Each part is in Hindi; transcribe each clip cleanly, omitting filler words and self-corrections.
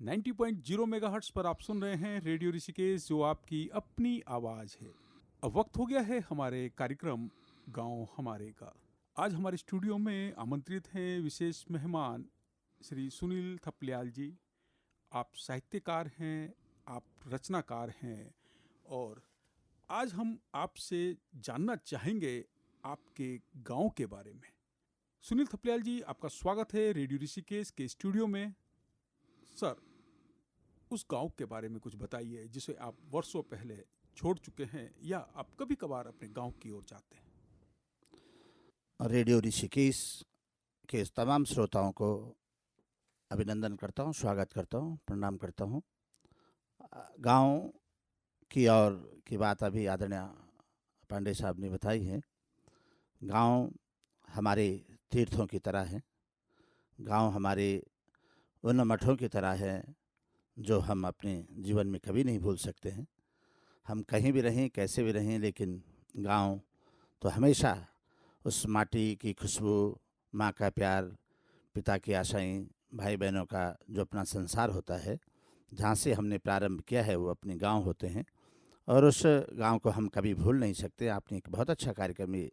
90.0 मेगाहर्ट्ज़ पर आप सुन रहे हैं रेडियो ऋषिकेश, जो आपकी अपनी आवाज़ है। अब वक्त हो गया है हमारे कार्यक्रम गांव हमारे का। आज हमारे स्टूडियो में आमंत्रित हैं विशेष मेहमान श्री सुनील थपलियाल जी। आप साहित्यकार हैं, आप रचनाकार हैं और आज हम आपसे जानना चाहेंगे आपके गांव के बारे में। सुनील थपलियाल जी, आपका स्वागत है रेडियो ऋषिकेश के स्टूडियो में। सर, उस गांव के बारे में कुछ बताइए जिसे आप वर्षों पहले छोड़ चुके हैं या आप कभी कभार अपने गांव की ओर जाते हैं। रेडियो ऋषिकेश के इस तमाम श्रोताओं को अभिनंदन करता हूँ, स्वागत करता हूँ, प्रणाम करता हूँ। गांव की और की बात अभी आदरणीय पांडे साहब ने बताई है। गांव हमारे तीर्थों की तरह है। गांव हमारे उन मठों की तरह है जो हम अपने जीवन में कभी नहीं भूल सकते हैं। हम कहीं भी रहें, कैसे भी रहें, लेकिन गांव तो हमेशा उस माटी की खुशबू, माँ का प्यार, पिता की आशाएं, भाई बहनों का जो अपना संसार होता है, जहाँ से हमने प्रारंभ किया है वो अपने गांव होते हैं और उस गांव को हम कभी भूल नहीं सकते। आपने एक बहुत अच्छा कार्यक्रम ये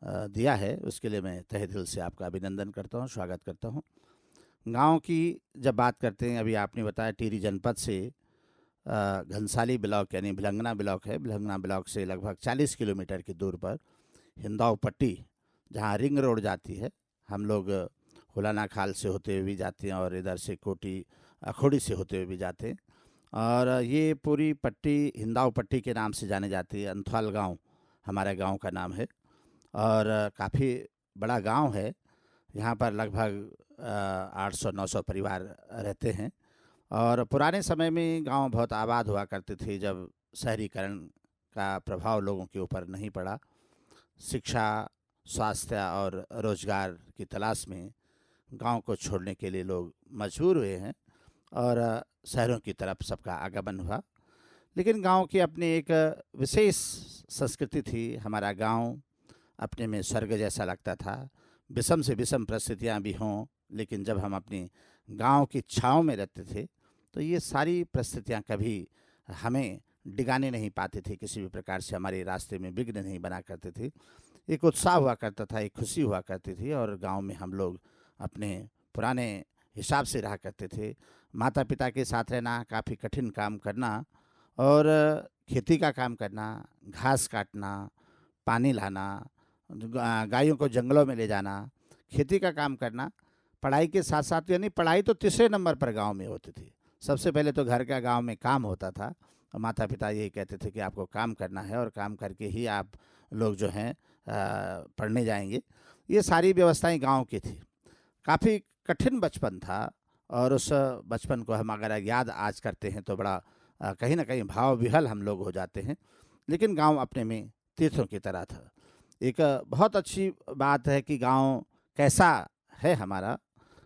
दिया है, उसके लिए मैं तहे दिल से आपका अभिनंदन करता हूँ, स्वागत करता हूँ। गांव की जब बात करते हैं, अभी आपने बताया टिहरी जनपद से घनसाली ब्लॉक यानी भिलंगना ब्लॉक है। भिलंगना ब्लॉक से लगभग 40 किलोमीटर की दूर पर हिंदाव पट्टी, जहाँ रिंग रोड जाती है, हम लोग हुलाना खाल से होते हुए भी जाते हैं और इधर से कोटी अखोड़ी से होते हुए भी जाते हैं। और ये पूरी पट्टी हिंदाव पट्टी के नाम से जाने जाती है। अंथवाल गांव हमारे गांव का नाम है और काफ़ी बड़ा गांव है। यहाँ पर लगभग 800-900 परिवार रहते हैं और पुराने समय में गांव बहुत आबाद हुआ करते थे जब शहरीकरण का प्रभाव लोगों के ऊपर नहीं पड़ा। शिक्षा, स्वास्थ्य और रोजगार की तलाश में गांव को छोड़ने के लिए लोग मजबूर हुए हैं और शहरों की तरफ सबका आगमन हुआ। लेकिन गांव की अपनी एक विशेष संस्कृति थी। हमारा गांव अपने में स्वर्ग जैसा लगता था। विषम से विषम परिस्थितियाँ भी हों, लेकिन जब हम अपनी गांव की छाँव में रहते थे तो ये सारी परिस्थितियाँ कभी हमें डिगाने नहीं पाते थे, किसी भी प्रकार से हमारे रास्ते में विघ्न नहीं बना करते थे। एक उत्साह हुआ करता था, एक खुशी हुआ करती थी और गांव में हम लोग अपने पुराने हिसाब से रहा करते थे। माता पिता के साथ रहना, काफ़ी कठिन काम करना और खेती का काम करना, घास काटना, पानी लाना, गायों को जंगलों में ले जाना, खेती का काम करना, पढ़ाई के साथ साथ, यानी पढ़ाई तो तीसरे नंबर पर गांव में होती थी। सबसे पहले तो घर का गांव में काम होता था और माता पिता यही कहते थे कि आपको काम करना है और काम करके ही आप लोग जो हैं पढ़ने जाएंगे। ये सारी व्यवस्थाएं गांव की थी। काफ़ी कठिन बचपन था और उस बचपन को हम अगर याद आज करते हैं तो बड़ा कहीं ना कहीं भाव विहल हम लोग हो जाते हैं। लेकिन गांव अपने में तीर्थों की तरह था। एक बहुत अच्छी बात है कि गांव कैसा है हमारा,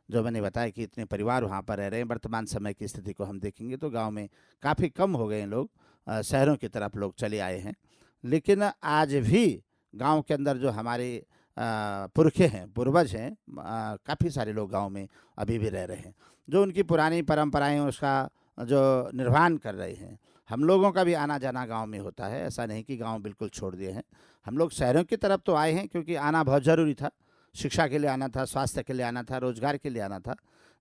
जो मैंने बताया कि इतने परिवार वहाँ पर रह रहे हैं। वर्तमान समय की स्थिति को हम देखेंगे तो गांव में काफ़ी कम हो गए हैं लोग, शहरों की तरफ लोग चले आए हैं। लेकिन आज भी गांव के अंदर जो हमारे पुरखे हैं, पूर्वज हैं, काफ़ी सारे लोग गांव में अभी भी रह रहे हैं, जो उनकी पुरानी परंपराएं उसका जो निर्वहन कर रहे हैं। हम लोगों का भी आना जाना गांव में होता है, ऐसा नहीं कि गांव बिल्कुल छोड़ दिए हैं। हम लोग शहरों की तरफ तो आए हैं क्योंकि आना बहुत ज़रूरी था, शिक्षा के लिए आना था, स्वास्थ्य के लिए आना था, रोजगार के लिए आना था।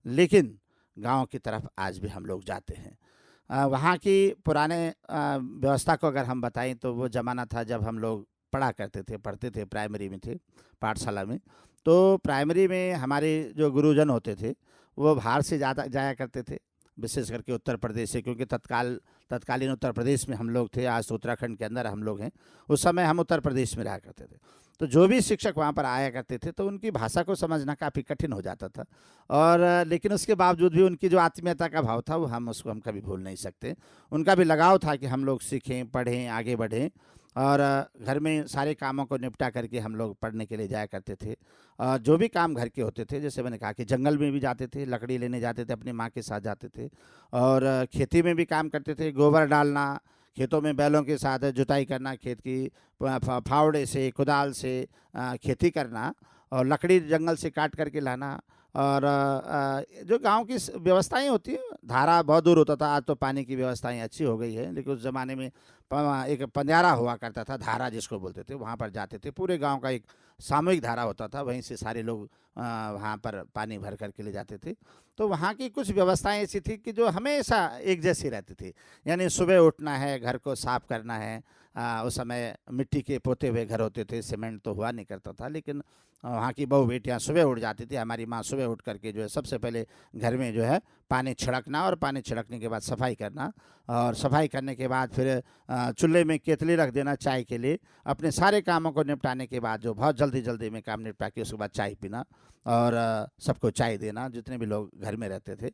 लेकिन गांव की तरफ आज भी हम लोग जाते हैं। वहाँ की पुराने व्यवस्था को अगर हम बताएं तो वो ज़माना था जब हम लोग पढ़ा करते थे, पढ़ते थे, प्राइमरी में थे, पाठशाला में। तो प्राइमरी में हमारे जो गुरुजन होते थे वो बाहर से जाया करते थे, विशेष करके उत्तर प्रदेश से, क्योंकि तत्कालीन उत्तर प्रदेश में हम लोग थे। आज तो उत्तराखंड के अंदर हम लोग हैं, उस समय हम उत्तर प्रदेश में रहा करते थे। तो जो भी शिक्षक वहाँ पर आया करते थे तो उनकी भाषा को समझना काफ़ी कठिन हो जाता था और लेकिन उसके बावजूद भी उनकी जो आत्मीयता का भाव था वो हम कभी भूल नहीं सकते। उनका भी लगाव था कि हम लोग सीखें, पढ़ें, आगे बढ़ें और घर में सारे कामों को निपटा करके हम लोग पढ़ने के लिए जाया करते थे। जो भी काम घर के होते थे, जैसे मैंने कहा कि जंगल में भी जाते थे, लकड़ी लेने जाते थे, अपनी माँ के साथ जाते थे और खेती में भी काम करते थे। गोबर डालना, खेतों में बैलों के साथ जुताई करना, खेत की फावड़े से, कुदाल से खेती करना और लकड़ी जंगल से काट करके लाना और जो गांव की व्यवस्थाएं होती हैं, धारा बहुत दूर होता था, आज तो पानी की व्यवस्थाएं अच्छी हो गई है, लेकिन उस ज़माने में एक पंजारा हुआ करता था, धारा जिसको बोलते थे, वहाँ पर जाते थे, पूरे गांव का एक सामूहिक धारा होता था, वहीं से सारे लोग वहाँ पर पानी भर कर के ले जाते थे। तो वहाँ की कुछ व्यवस्थाएं ऐसी थी कि जो हमेशा एक जैसी रहती थी, यानी सुबह उठना है, घर को साफ करना है। उस समय मिट्टी के पोते हुए घर होते थे, सीमेंट तो हुआ नहीं करता था, लेकिन वहाँ की बहू बेटियाँ सुबह उठ जाती थी। हमारी माँ सुबह उठ करके जो है सबसे पहले घर में जो है पानी छिड़कना, और पानी छिड़कने के बाद सफाई करना, और सफाई करने के बाद फिर चूल्हे में केतली रख देना चाय के लिए। अपने सारे कामों को निपटाने के बाद जो बहुत जल्दी जल्दी में काम निपटा के उसके बाद चाय पीना, और सबको चाय देना, जितने भी लोग घर में रहते थे।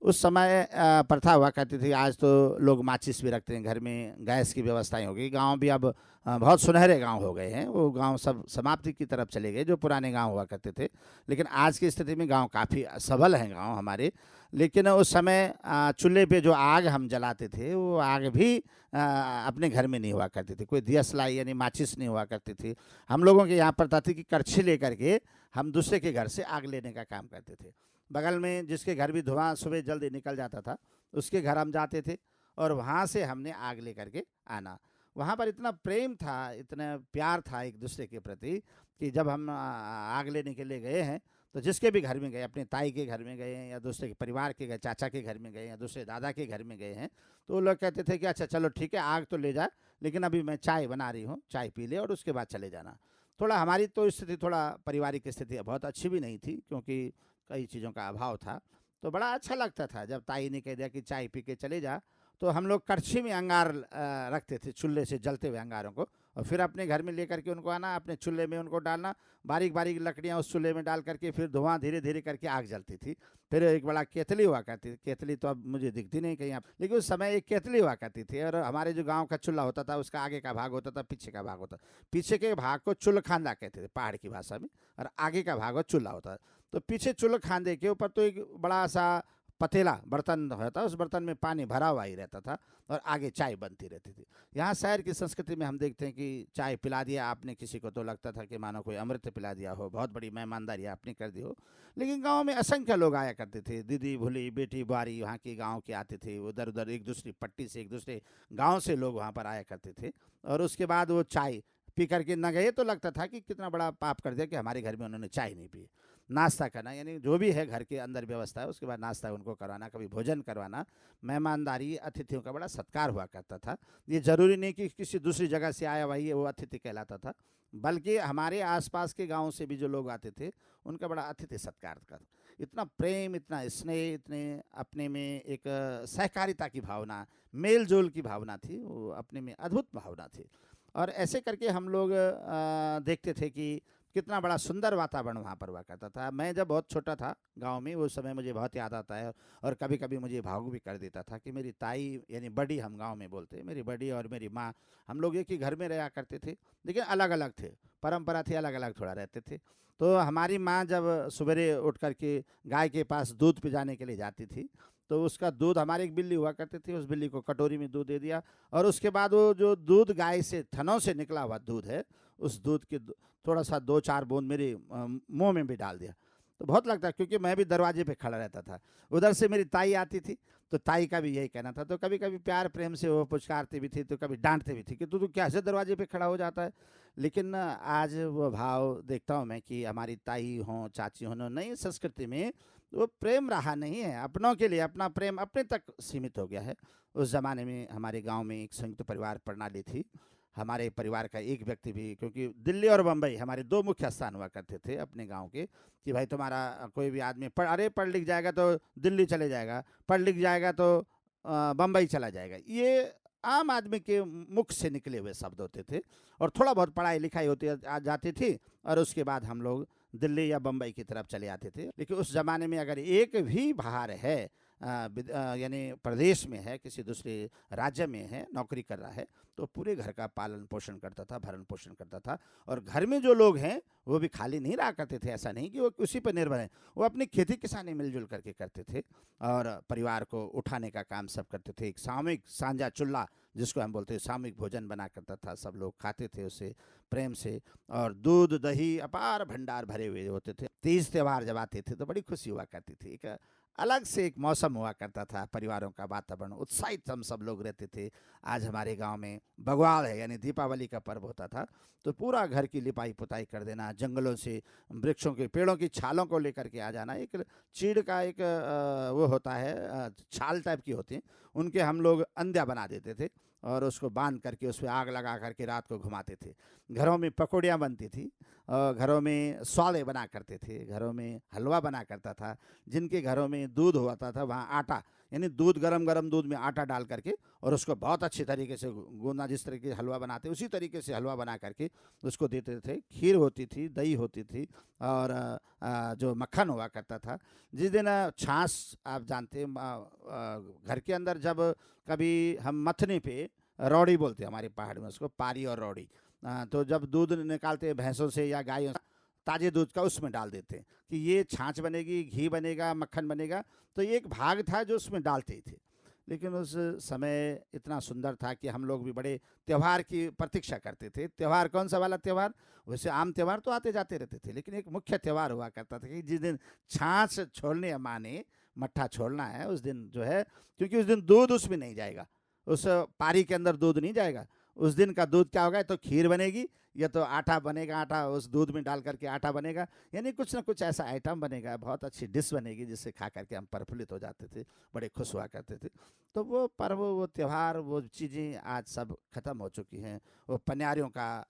उस समय प्रथा हुआ करती थी। आज तो लोग माचिस भी रखते हैं घर में, गैस की व्यवस्थाएं हो गई। गांव भी अब बहुत सुनहरे गांव हो गए हैं, वो गांव सब समाप्ति की तरफ चले गए जो पुराने गांव हुआ करते थे। लेकिन आज की स्थिति में गांव काफ़ी सबल हैं गांव हमारे। लेकिन उस समय चूल्हे पे जो आग हम जलाते थे, वो आग भी अपने घर में नहीं हुआ करती थी, कोई दियसलाई यानी माचिस नहीं हुआ करती थी। हम लोगों के यहाँ प्रथा थी कि करछी लेकर के हम दूसरे के घर से आग लेने का काम करते थे। बगल में जिसके घर भी धुआं सुबह जल्दी निकल जाता था, उसके घर हम जाते थे, और वहाँ से हमने आग लेकर के आना। वहाँ पर इतना प्रेम था, इतना प्यार था एक दूसरे के प्रति, कि जब हम आग लेने के लिए गए हैं, तो जिसके भी घर में गए, अपने ताई के घर में गए हैं, या दूसरे के परिवार के गए, चाचा के घर में गए, या दूसरे दादा के घर में गए हैं, तो वो लोग कहते थे कि अच्छा चलो ठीक है, आग तो ले जा, लेकिन अभी मैं चाय बना रही हूँ, चाय पी ले और उसके बाद चले जाना। थोड़ा हमारी तो स्थिति, थोड़ा पारिवारिक स्थिति बहुत अच्छी भी नहीं थी, क्योंकि कई चीज़ों का अभाव था। तो बड़ा अच्छा लगता था जब ताई ने कह दिया कि चाय पी के चले जा, तो हम लोग करछी में अंगार रखते थे, चूल्हे से जलते हुए अंगारों को, और फिर अपने घर में लेकर के उनको आना, अपने चूल्हे में उनको डालना, बारीक बारीक लकड़ियाँ उस चूल्हे में डाल करके फिर धुआं धीरे धीरे करके आग जलती थी। फिर एक बड़ा केतली हुआ करती थी, केतली तो अब मुझे दिखती नहीं कहीं आप, लेकिन उस समय एक केतली हुआ करती थी। और हमारे जो गाँव का चूल्हा होता था, उसका आगे का भाग होता था, पीछे का भाग होता। पीछे के भाग को चुल्लखांदा कहते थे पहाड़ की भाषा में, और आगे का भाग वो चूल्हा होता। तो पीछे चुल्लखांदे के ऊपर तो एक बड़ा सा पतीला बर्तन होता, उस बर्तन में पानी भरा हुआ ही रहता था, और आगे चाय बनती रहती थी। यहाँ शहर की संस्कृति में हम देखते हैं कि चाय पिला दिया आपने किसी को, तो लगता था कि मानो कोई अमृत पिला दिया हो, बहुत बड़ी मेहमानदारी आपने कर दी हो। लेकिन गांव में असंख्य लोग आया करते थे, दीदी भूली बेटी बुआरी वहाँ के गांव के आते थे, उधर उधर एक दूसरी पट्टी से, एक दूसरे गाँव से लोग वहाँ पर आया करते थे। और उसके बाद वो चाय पी करके न गए तो लगता था कि कितना बड़ा पाप कर दिया कि हमारे घर में उन्होंने चाय नहीं पी। नाश्ता करना, यानी जो भी है घर के अंदर व्यवस्था है, उसके बाद नाश्ता उनको करवाना, कभी भोजन करवाना, मेहमानदारी, अतिथियों का बड़ा सत्कार हुआ करता था। ये ज़रूरी नहीं कि किसी दूसरी जगह से आया हुआ ही वो अतिथि कहलाता था, बल्कि हमारे आसपास के गाँव से भी जो लोग आते थे, उनका बड़ा अतिथि सत्कार था। इतना प्रेम, इतना स्नेह, इतने अपने में एक सहकारिता की भावना, मेल जोल की भावना थी, वो अपने में अद्भुत भावना थी। और ऐसे करके हम लोग देखते थे कि कितना बड़ा सुंदर वातावरण वहाँ पर हुआ करता था। मैं जब बहुत छोटा था गांव में, वो समय मुझे बहुत याद आता है, और कभी कभी मुझे भावुक भी कर देता था कि मेरी ताई, यानी बड़ी हम गांव में बोलते हैं, मेरी बड़ी और मेरी माँ, हम लोग एक ही घर में रहा करते थे, लेकिन अलग अलग थे, परंपरा थी, अलग अलग थोड़ा रहते थे। तो हमारी माँ जब सवेरे उठ करके गाय के पास दूध पिलाने के लिए जाती थी, तो उसका दूध, हमारी एक बिल्ली हुआ करती थी, उस बिल्ली को कटोरी में दूध दे दिया, और उसके बाद वो जो दूध गाय से, थनों से निकला हुआ दूध है, उस दूध के थोड़ा सा 2-4 बूंद मेरे मुंह में भी डाल दिया। तो बहुत लगता है, क्योंकि मैं भी दरवाजे पे खड़ा रहता था, उधर से मेरी ताई आती थी, तो ताई का भी यही कहना था। तो कभी कभी प्यार प्रेम से वो पुचकारती भी थी, तो कभी डांटते भी थी कि तू कैसे दरवाजे पे खड़ा हो जाता है। लेकिन आज वो भाव देखता हूँ मैं कि हमारी ताई हों, चाची हों, नई संस्कृति में वो प्रेम रहा नहीं है। अपनों के लिए अपना प्रेम अपने तक सीमित हो गया है। उस ज़माने में हमारे गांव में एक संयुक्त परिवार प्रणाली थी। हमारे परिवार का एक व्यक्ति भी, क्योंकि दिल्ली और बम्बई हमारे 2 मुख्य स्थान हुआ करते थे अपने गांव के, कि भाई तुम्हारा कोई भी आदमी पढ़ लिख जाएगा तो दिल्ली चले जाएगा, पढ़ लिख जाएगा तो बम्बई चला जाएगा। ये आम आदमी के मुख से निकले हुए शब्द होते थे, और थोड़ा बहुत पढ़ाई लिखाई होती आ जाती थी, और उसके बाद हम लोग दिल्ली या बम्बई की तरफ चले आते थे। लेकिन उस ज़माने में अगर एक भी बाहर है यानी प्रदेश में है, किसी दूसरे राज्य में है, नौकरी कर रहा है, तो पूरे घर का पालन पोषण करता था, भरण पोषण करता था। और घर में जो लोग हैं वो भी खाली नहीं रहा करते थे, ऐसा नहीं कि वो उसी पर निर्भर हैं, वो अपनी खेती किसानी मिलजुल करके करते थे और परिवार को उठाने का काम सब करते थे। एक सामूहिक सांझा चूल्हा जिसको हम बोलते हैं, सामूहिक भोजन बना करता था, सब लोग खाते थे उसे प्रेम से, और दूध दही अपार भंडार भरे हुए होते थे। तीज त्यौहार जब आते थे तो बड़ी खुशी हुआ करती थी, एक अलग से एक मौसम हुआ करता था, परिवारों का वातावरण उत्साहित हम सब लोग रहते थे। आज हमारे गांव में बग्वाल है, यानी दीपावली का पर्व होता था, तो पूरा घर की लिपाई पुताई कर देना, जंगलों से वृक्षों के पेड़ों की छालों को लेकर के आ जाना। एक चीड़ का एक वो होता है, छाल टाइप की होती है, उनके हम लोग अंध्या बना देते थे और उसको बांध करके उस पर आग लगा करके रात को घुमाते थे। घरों में पकौड़ियाँ बनती थी, घरों में स्वाले बना करते थे, घरों में हलवा बना करता था। जिनके घरों में दूध होता था वहाँ आटा, यानी दूध गरम गरम दूध में आटा डाल करके और उसको बहुत अच्छी तरीके से गूंदा, जिस तरीके से हलवा बनाते उसी तरीके से हलवा बना करके उसको देते थे। खीर होती थी, दही होती थी और जो मक्खन हुआ करता था। जिस दिन छाछ, आप जानते हैं, घर के अंदर जब कभी हम मथने पे, रौड़ी बोलते हैं हमारे पहाड़ में उसको, पारी और रौड़ी, तो जब दूध निकालते हैं भैंसों से या गायों से, ताजे दूध का उसमें डाल देते हैं कि ये छाछ बनेगी, घी बनेगा, मक्खन बनेगा। तो ये एक भाग था जो उसमें डालते ही थे। लेकिन उस समय इतना सुंदर था कि हम लोग भी बड़े त्यौहार की प्रतीक्षा करते थे। त्यौहार कौन सा वाला त्यौहार? वैसे आम त्यौहार तो आते जाते रहते थे, लेकिन एक मुख्य त्यौहार हुआ करता था कि जिस दिन छाछ छोड़ने माने, मट्ठा छोड़ना है उस दिन जो है, क्योंकि उस दिन दूध उसमें नहीं जाएगा, उस पारी के अंदर दूध नहीं जाएगा। उस दिन का दूध क्या होगा, तो खीर बनेगी या तो आटा बनेगा, आटा उस दूध में डाल करके आटा बनेगा, यानी कुछ ना कुछ ऐसा आइटम बनेगा, बहुत अच्छी डिश बनेगी जिससे खा करके हम प्रफुल्लित हो जाते थे, बड़े खुश हुआ करते थे। तो वो पर्व, वो त्यौहार, वो चीज़ें आज सब खत्म हो चुकी हैं। वो पनियारियों का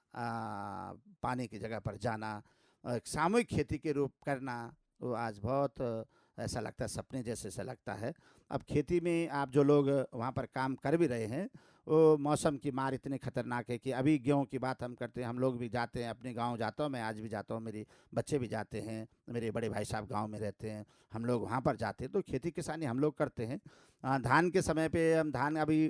पानी की जगह पर जाना, एक सामूहिक खेती के रूप करना, वो आज बहुत ऐसा लगता है, सपने जैसे ऐसा लगता है। अब खेती में आप जो लोग वहाँ पर काम कर भी रहे हैं, वो मौसम की मार इतनी खतरनाक है कि अभी गेहूँ की बात हम करते हैं, हम लोग भी जाते हैं, अपने गांव जाता हूँ, मैं आज भी जाता हूँ, मेरे बच्चे भी जाते हैं, मेरे बड़े भाई साहब गांव में रहते हैं, हम लोग वहाँ पर जाते हैं, तो खेती किसानी हम लोग करते हैं। धान के समय पे हम धान अभी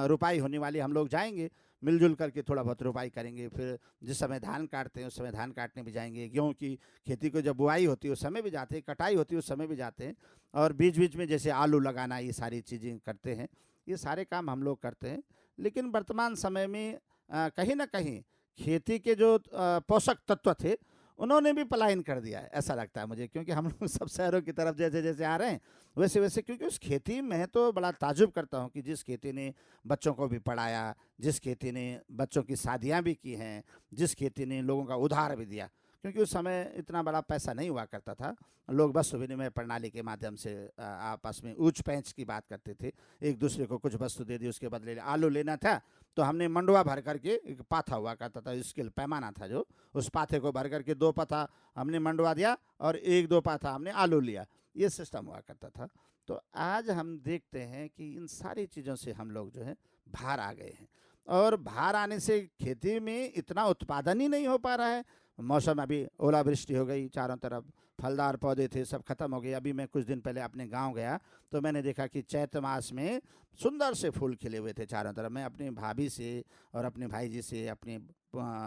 रुपाई होने वाली, हम लोग जाएंगे मिलजुल करके थोड़ा बहुत रुपाई करेंगे। फिर जिस समय धान काटते हैं उस समय धान काटने भी जाएंगे। गेहूँ की खेती को जब बुआई होती है उस समय भी जाते हैं, कटाई होती है उस समय भी जाते हैं, और बीच बीच में जैसे आलू लगाना, ये सारी चीज़ें करते हैं। ये सारे काम हम लोग करते हैं। लेकिन वर्तमान समय में कहीं ना कहीं खेती के जो पोषक तत्व थे उन्होंने भी पलायन कर दिया है, ऐसा लगता है मुझे, क्योंकि हम लोग सब शहरों की तरफ जैसे जैसे आ रहे हैं वैसे वैसे, क्योंकि उस खेती में तो बड़ा ताजुब करता हूँ कि जिस खेती ने बच्चों को भी पढ़ाया, जिस खेती ने बच्चों की शादियाँ भी की हैं, जिस खेती ने लोगों का उधार भी दिया, क्योंकि उस समय इतना बड़ा पैसा नहीं हुआ करता था। लोग वस्तु विनिमय प्रणाली के माध्यम से आपस में ऊंच पैंच की बात करते थे, एक दूसरे को कुछ वस्तु दे दी, उसके बदले आलू लेना था तो हमने मंडुआ भर करके, एक पाथा हुआ करता था, स्केल पैमाना था जो, उस पाथे को भर करके 2 पाथा हमने मंडुआ दिया और 1-2 पाथा हमने आलू लिया, ये सिस्टम हुआ करता था। तो आज हम देखते हैं कि इन सारी चीज़ों से हम लोग जो है बाहर आ गए हैं, और बाहर आने से खेती में इतना उत्पादन ही नहीं हो पा रहा है। मौसम, अभी ओलावृष्टि हो गई, चारों तरफ फलदार पौधे थे सब खत्म हो गए। अभी मैं कुछ दिन पहले अपने गांव गया तो मैंने देखा कि चैत मास में सुंदर से फूल खिले हुए थे चारों तरफ। मैं अपनी भाभी से और अपने भाई जी से, अपने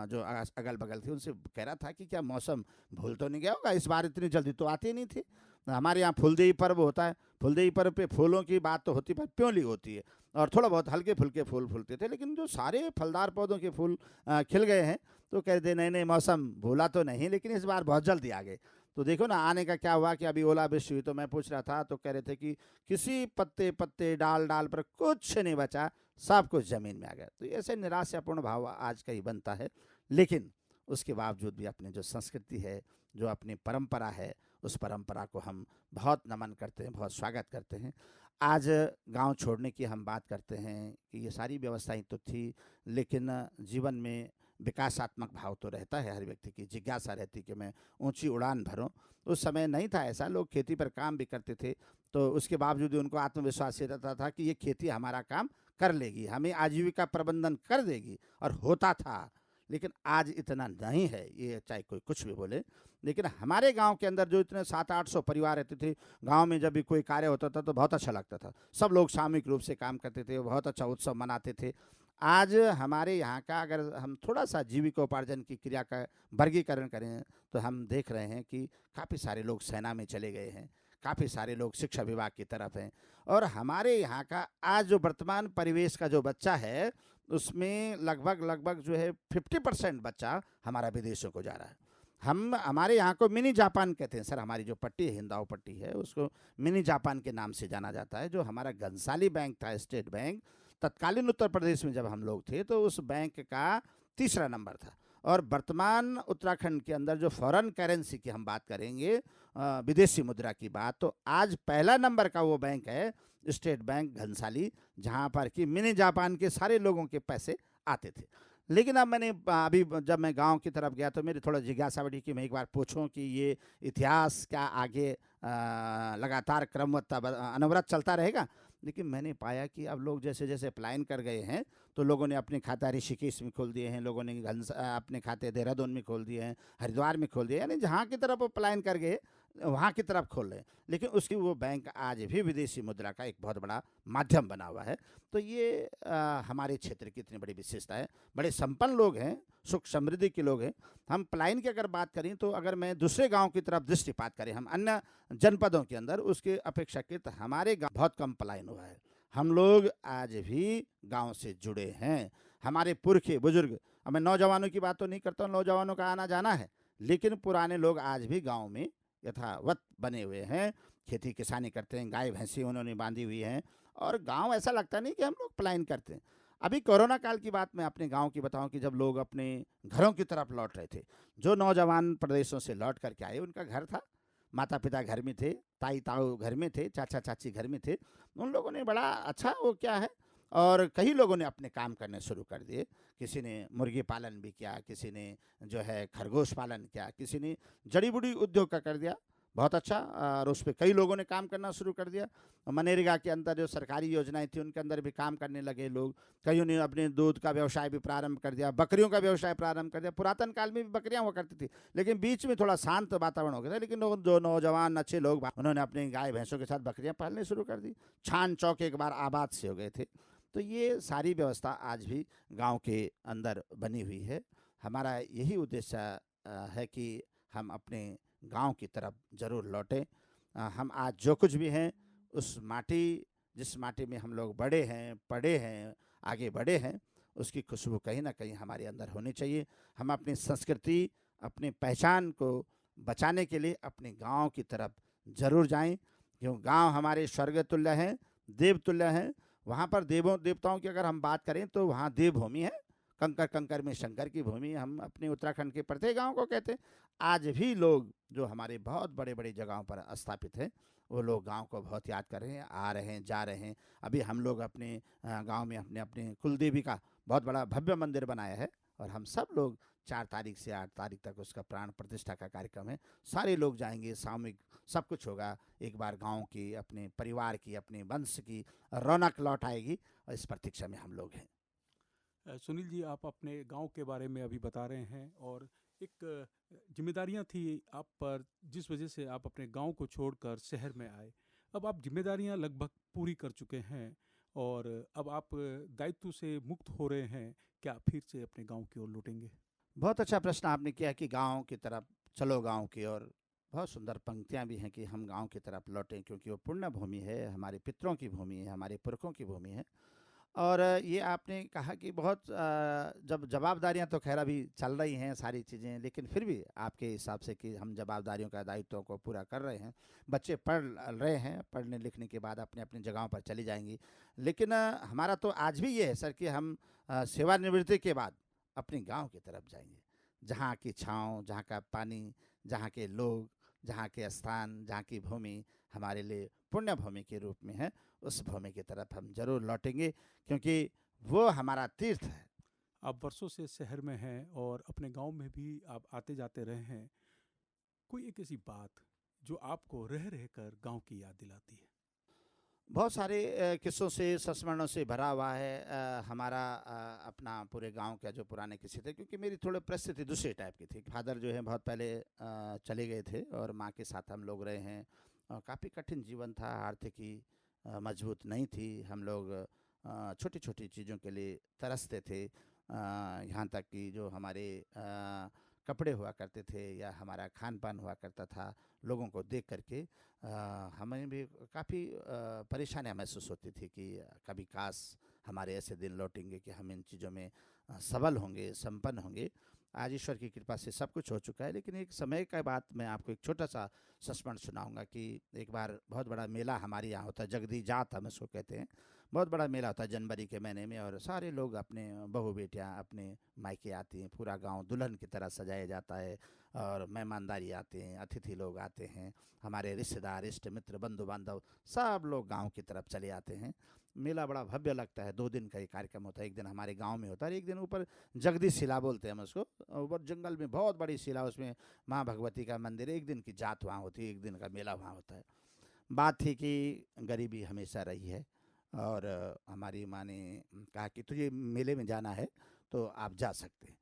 जो अगल बगल थे, उनसे कह रहा था कि क्या मौसम भूल तो नहीं गया होगा, इस बार इतनी जल्दी तो आती नहीं थी। हमारे यहाँ फूलदेई पर्व होता है, फूलदेई पर्व पे फूलों की बात तो होती, पर प्योली होती है, और थोड़ा बहुत हल्के फुल्के फूल फूलते थे, लेकिन जो सारे फलदार पौधों के फूल खिल गए हैं, तो कह रहे नहीं नहीं मौसम भूला तो नहीं, लेकिन इस बार बहुत जल्दी आ गए। तो देखो ना आने का क्या हुआ कि अभी ओलावृष्टि हुई, तो मैं पूछ रहा था तो कह रहे थे कि किसी पत्ते पत्ते डाल डाल पर कुछ नहीं बचा, सब कुछ जमीन में आ गया। तो ऐसे निराशापूर्ण भाव आज का ही बनता है। लेकिन उसके बावजूद भी अपनी जो संस्कृति है, जो अपनी परंपरा है, उस परंपरा को हम बहुत नमन करते हैं, बहुत स्वागत करते हैं। आज गांव छोड़ने की हम बात करते हैं कि ये सारी व्यवस्थाएं तो थी, लेकिन जीवन में विकासात्मक भाव तो रहता है, हर व्यक्ति की जिज्ञासा रहती कि मैं ऊंची उड़ान भरूं। उस समय नहीं था ऐसा, लोग खेती पर काम भी करते थे, तो उसके बावजूद उनको आत्मविश्वास ये रहता था कि ये खेती हमारा काम कर लेगी, हमें आजीविका प्रबंधन कर देगी, और होता था। लेकिन आज इतना नहीं है, ये चाहे कोई कुछ भी बोले। लेकिन हमारे गांव के अंदर जो इतने 700-800 परिवार रहते थे, गांव में जब भी कोई कार्य होता था तो बहुत अच्छा लगता था। सब लोग सामूहिक रूप से काम करते थे, बहुत अच्छा उत्सव मनाते थे। आज हमारे यहाँ का अगर हम थोड़ा सा जीविकोपार्जन की क्रिया का वर्गीकरण करें तो हम देख रहे हैं कि काफ़ी सारे लोग सेना में चले गए हैं, काफ़ी सारे लोग शिक्षा विभाग की तरफ हैं, और हमारे यहाँ का आज जो वर्तमान परिवेश का जो बच्चा है उसमें लगभग जो है 50% बच्चा हमारा विदेशों को जा रहा है। हम हमारे यहाँ को मिनी जापान कहते हैं सर। हमारी जो पट्टी है, हिंदाओ पट्टी है, उसको मिनी जापान के नाम से जाना जाता है। जो हमारा घनसाली बैंक था, स्टेट बैंक, तत्कालीन उत्तर प्रदेश में जब हम लोग थे तो उस बैंक का तीसरा नंबर था। और वर्तमान उत्तराखंड के अंदर जो फॉरेन करेंसी की हम बात करेंगे, विदेशी मुद्रा की बात, तो आज पहला नंबर का वो बैंक है स्टेट बैंक घनसाली, जहाँ पर कि मिनी जापान के सारे लोगों के पैसे आते थे। लेकिन अब मैंने अभी जब मैं गांव की तरफ गया तो मेरी थोड़ा जिज्ञासा बढ़ी कि मैं एक बार पूछूं कि ये इतिहास क्या आगे लगातार क्रमवत्ता अनवरत चलता रहेगा। लेकिन मैंने पाया कि अब लोग जैसे जैसे पलायन कर गए हैं तो लोगों ने अपने खाता ऋषिकेश में खोल दिए हैं, लोगों ने अपने खाते देहरादून में खोल दिए हैं, हरिद्वार में खोल दिए, यानी जहाँ की तरफ वो पलायन कर गए वहाँ की तरफ खोल रहे हैं। लेकिन उसकी वो बैंक आज भी विदेशी मुद्रा का एक बहुत बड़ा माध्यम बना हुआ है। तो ये हमारे क्षेत्र की इतनी बड़ी विशेषता है। बड़े संपन्न लोग हैं, सुख समृद्धि के लोग हैं। हम पलायन की अगर बात करें तो अगर मैं दूसरे गांव की तरफ दृष्टिपात करें, हम अन्य जनपदों के अंदर, उसके अपेक्षाकृत हमारे गांव बहुत कम पलायन हुआ है। हम लोग आज भी गांव से जुड़े हैं। हमारे पुरखे बुजुर्ग, अब मैं नौजवानों की बात तो नहीं करता हूँ, नौजवानों का आना जाना है, लेकिन पुराने लोग आज भी गांव में यथावत बने हुए हैं। खेती किसानी करते हैं, गाय भैंसी उन्होंने बांधी हुई हैं, और गांव ऐसा लगता नहीं कि हम लोग पलायन करते हैं। अभी कोरोना काल की बात मैं अपने गांव की बताऊं कि जब लोग अपने घरों की तरफ लौट रहे थे, जो नौजवान प्रदेशों से लौट करके आए, उनका घर था, माता पिता घर में थे, ताई ताऊ घर में थे, चाचा चाची घर में थे, उन लोगों ने बड़ा अच्छा वो क्या है, और कई लोगों ने अपने काम करने शुरू कर दिए। किसी ने मुर्गी पालन भी किया, किसी ने जो है खरगोश पालन किया, किसी ने जड़ी बूटी उद्योग का कर दिया, बहुत अच्छा। और उस पर कई लोगों ने काम करना शुरू कर दिया। मनरेगा के अंदर जो सरकारी योजनाएं थी उनके अंदर भी काम करने लगे लोग। कईयों ने अपने दूध का व्यवसाय भी प्रारंभ कर दिया, बकरियों का व्यवसाय प्रारंभ कर दिया। पुरातन काल में भी बकरियां हुआ करती थी, लेकिन बीच में थोड़ा शांत वातावरण हो गया था। लेकिन जो नौजवान अच्छे लोग उन्होंने अपनी गाय भैंसों के साथ बकरियां पालने शुरू कर दी। छान चौक एक बार आबाद से हो गए थे। तो ये सारी व्यवस्था आज भी गांव के अंदर बनी हुई है। हमारा यही उद्देश्य है कि हम अपने गांव की तरफ ज़रूर लौटें। हम आज जो कुछ भी हैं, उस माटी, जिस माटी में हम लोग बड़े हैं, पढ़े हैं, आगे बढ़े हैं, उसकी खुशबू कहीं ना कहीं हमारे अंदर होनी चाहिए। हम अपनी संस्कृति, अपनी पहचान को बचाने के लिए अपने गांव की तरफ ज़रूर जाएं, क्यों गांव हमारे स्वर्ग तुल्य हैं, देव तुल्य हैं। वहाँ पर देवों देवताओं की अगर हम बात करें तो वहाँ देवभूमि है, कंकर कंकर में शंकर की भूमि हम अपने उत्तराखंड के प्रत्येक गांव को कहते हैं। आज भी लोग जो हमारे बहुत बड़े बड़े जगहों पर स्थापित हैं, वो लोग गांव को बहुत याद कर रहे हैं, आ रहे हैं, जा रहे हैं। अभी हम लोग अपने गांव में अपने अपने कुलदेवी का बहुत बड़ा भव्य मंदिर बनाया है, और हम सब लोग 4 तारीख से 8 तारीख तक उसका प्राण प्रतिष्ठा का कार्यक्रम है। सारे लोग जाएंगे, सामूहिक सब कुछ होगा। एक बार गांव की, अपने परिवार की, अपने वंश की रौनक लौट आएगी, और इस प्रतीक्षा में हम लोग हैं। सुनील जी, आप अपने गांव के बारे में अभी बता रहे हैं, और एक जिम्मेदारियां थी आप पर, जिस वजह से आप अपने गांव को छोड़कर शहर में आए। अब आप जिम्मेदारियां लगभग पूरी कर चुके हैं, और अब आप दायित्व से मुक्त हो रहे हैं। क्या फिर से अपने गांव की ओर लौटेंगे? बहुत अच्छा प्रश्न आपने किया कि गांव की तरफ चलो, गांव की ओर। बहुत सुंदर पंक्तियां भी हैं कि हम गांव की तरफ लौटें, क्योंकि वो पुण्य भूमि है, हमारे पितरों की भूमि है, हमारे पुरखों की भूमि है। और ये आपने कहा कि बहुत जब जवाबदारियां तो खैर अभी चल रही हैं सारी चीज़ें, लेकिन फिर भी आपके हिसाब से कि हम जवाबदारियों का दायित्वों को पूरा कर रहे हैं। बच्चे पढ़ रहे हैं, पढ़ने लिखने के बाद अपने अपनी जगहों पर चली जाएंगी। लेकिन हमारा तो आज भी ये है सर कि हम सेवानिवृत्ति के बाद अपने गांव की तरफ जाएंगे, जहाँ की छाँव, जहाँ का पानी, जहाँ के लोग, जहाँ के स्थान, जहाँ की भूमि हमारे लिए पुण्य भूमि के रूप में है। उस भूमि की तरफ हम जरूर लौटेंगे, क्योंकि वो हमारा तीर्थ है। आप वर्षों से शहर में हैं और अपने गांव में भी आप आते जाते रहे हैं। कोई एक ऐसी बात जो आपको रह रहकर गांव की याद दिलाती है? बहुत सारे किस्सों से संस्मरणों से भरा हुआ है हमारा अपना पूरे गांव का जो पुराने किस्से थे, क्योंकि मेरी थोड़ी परिस्थिति दूसरे टाइप की थी। फादर जो है बहुत पहले चले गए थे और माँ के साथ हम लोग रहे हैं और काफ़ी कठिन जीवन था। आर्थिकी मजबूत नहीं थी। हम लोग छोटी छोटी चीज़ों के लिए तरसते थे। यहाँ तक कि जो हमारे कपड़े हुआ करते थे या हमारा खान पान हुआ करता था, लोगों को देख करके हमें भी काफ़ी परेशानियाँ महसूस होती थी कि कभी काश हमारे ऐसे दिन लौटेंगे कि हम इन चीज़ों में सबल होंगे, संपन्न होंगे। आज ईश्वर की कृपा से सब कुछ हो चुका है, लेकिन एक समय के बाद मैं आपको एक छोटा सा संस्मरण सुनाऊंगा कि एक बार बहुत बड़ा मेला हमारे यहाँ होता है, जगदी जात हम इसको कहते हैं। बहुत बड़ा मेला होता है जनवरी के महीने में, और सारे लोग अपने बहू बेटियाँ अपने मायके आती हैं। पूरा गांव दुल्हन की तरह सजाया जाता है और मेहमानदारी आते हैं, अतिथि लोग आते हैं, हमारे रिश्तेदार, इष्ट मित्र, बंधु बांधव सब लोग गांव की तरफ चले आते हैं। मेला बड़ा भव्य लगता है। 2 दिन का ये कार्यक्रम होता है। एक दिन हमारे गांव में होता है, एक दिन ऊपर जगदीश शिला बोलते हैं हम उसको, ऊपर जंगल में बहुत बड़ी शिला, उसमें माँ भगवती का मंदिर है। एक दिन की जात वहाँ होती है, एक दिन का मेला वहाँ होता है। बात थी कि गरीबी हमेशा रही है और हमारी माँ ने कहा कि तुझे मेले में जाना है तो आप जा सकते हैं,